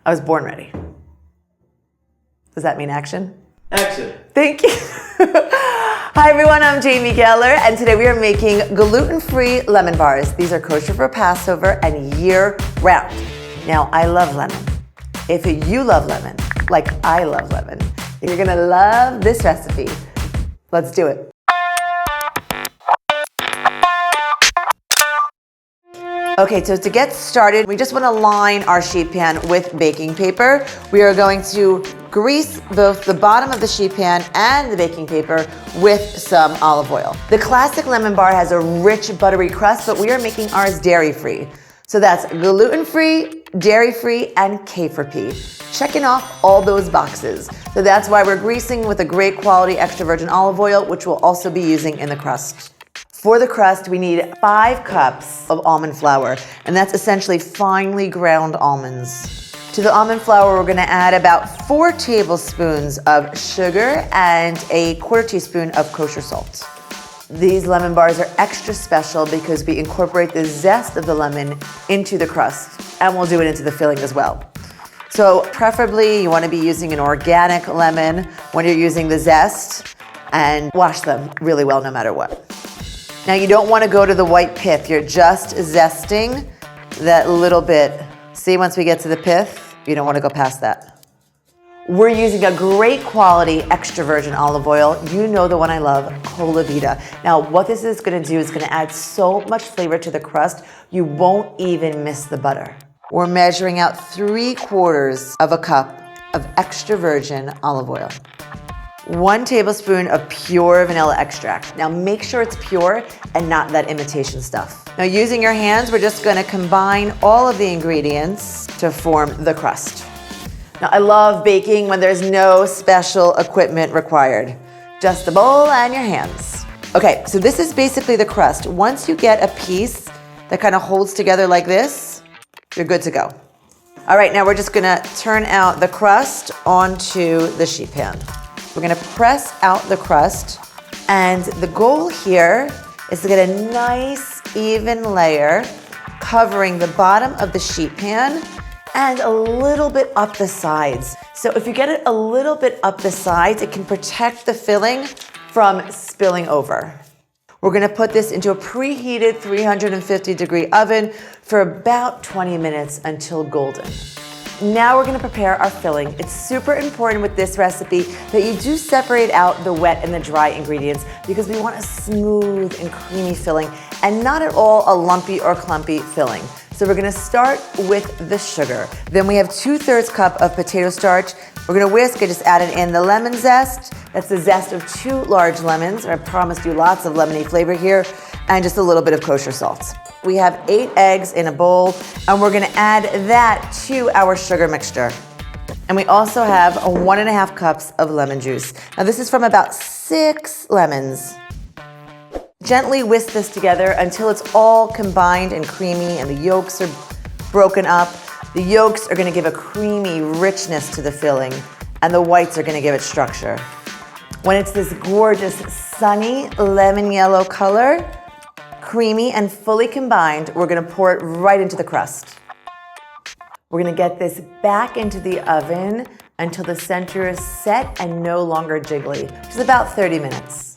I was born ready. Does that mean action? Action. Thank you. Hi everyone, I'm Jamie Geller, and today we are making gluten-free lemon bars. These are kosher for Passover and year-round. Now, I love lemon. If you love lemon, like I love lemon, you're gonna love this recipe. Let's do it. Okay, so to get started, we just want to line our sheet pan with baking paper. We are going to grease both the bottom of the sheet pan and the baking paper with some olive oil. The classic lemon bar has a rich, buttery crust, but we are making ours dairy-free. So that's gluten-free, dairy-free, and kefir-free. Checking off all those boxes. So that's why we're greasing with a great quality extra virgin olive oil, which we'll also be using in the crust. For the crust, we need 5 cups of almond flour, and that's essentially finely ground almonds. To the almond flour, we're gonna add about 4 tablespoons of sugar and a 1/4 teaspoon of kosher salt. These lemon bars are extra special because we incorporate the zest of the lemon into the crust, and we'll do it into the filling as well. So preferably, you wanna be using an organic lemon when you're using the zest, and wash them really well no matter what. Now you don't want to go to the white pith, you're just zesting that little bit. See, once we get to the pith, you don't want to go past that. We're using a great quality extra virgin olive oil. You know the one I love, Cola Vita. Now what this is going to do is going to add so much flavor to the crust, you won't even miss the butter. We're measuring out 3/4 of a cup of extra virgin olive oil. 1 tablespoon of pure vanilla extract. Now make sure it's pure and not that imitation stuff. Now using your hands, we're just gonna combine all of the ingredients to form the crust. Now I love baking when there's no special equipment required. Just a bowl and your hands. Okay, so this is basically the crust. Once you get a piece that kind of holds together like this, you're good to go. All right, now we're just gonna turn out the crust onto the sheet pan. We're gonna press out the crust, and the goal here is to get a nice even layer covering the bottom of the sheet pan and a little bit up the sides. So if you get it a little bit up the sides, it can protect the filling from spilling over. We're gonna put this into a preheated 350-degree oven for about 20 minutes until golden. Now we're gonna prepare our filling. It's super important with this recipe that you do separate out the wet and the dry ingredients because we want a smooth and creamy filling and not at all a lumpy or clumpy filling. So we're gonna start with the sugar. Then we have 2/3 cup of potato starch. We're gonna whisk and just add it in the lemon zest. That's the zest of 2 large lemons. I promised you lots of lemony flavor here, and just a little bit of kosher salt. We have 8 eggs in a bowl, and we're gonna add that to our sugar mixture. And we also have 1.5 cups of lemon juice. Now this is from about 6 lemons. Gently whisk this together until it's all combined and creamy and the yolks are broken up. The yolks are gonna give a creamy richness to the filling, and the whites are gonna give it structure. When it's this gorgeous, sunny lemon yellow color, creamy and fully combined, we're gonna pour it right into the crust. We're gonna get this back into the oven until the center is set and no longer jiggly, which is about 30 minutes.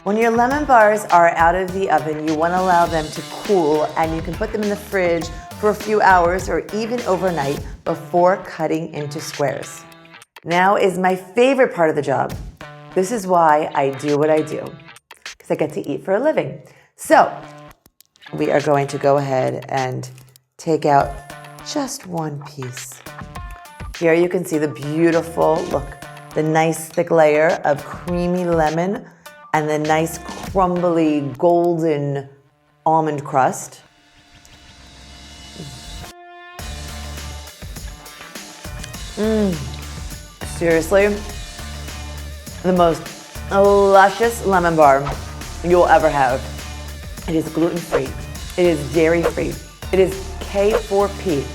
When your lemon bars are out of the oven, you wanna allow them to cool, and you can put them in the fridge for a few hours or even overnight before cutting into squares. Now is my favorite part of the job. This is why I do what I do, because I get to eat for a living. So we are going to go ahead and take out just 1 piece. Here you can see the beautiful, look, the nice thick layer of creamy lemon and the nice crumbly golden almond crust. Seriously, the most luscious lemon bar you'll ever have. It is gluten-free, it is dairy-free, it is K4P.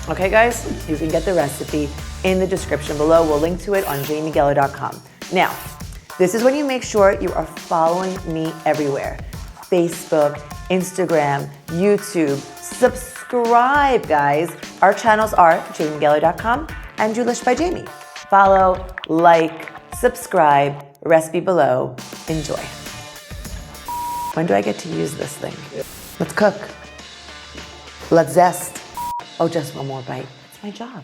Okay guys, you can get the recipe in the description below. We'll link to it on jamiegeller.com. Now, this is when you make sure you are following me everywhere. Facebook, Instagram, YouTube, subscribe subscribe, guys. Our channels are JamieGeller.com and Julish by Jamie. Follow, like, subscribe, recipe below. Enjoy. When do I get to use this thing? Let's cook. Let's zest. Oh, just one more bite. It's my job.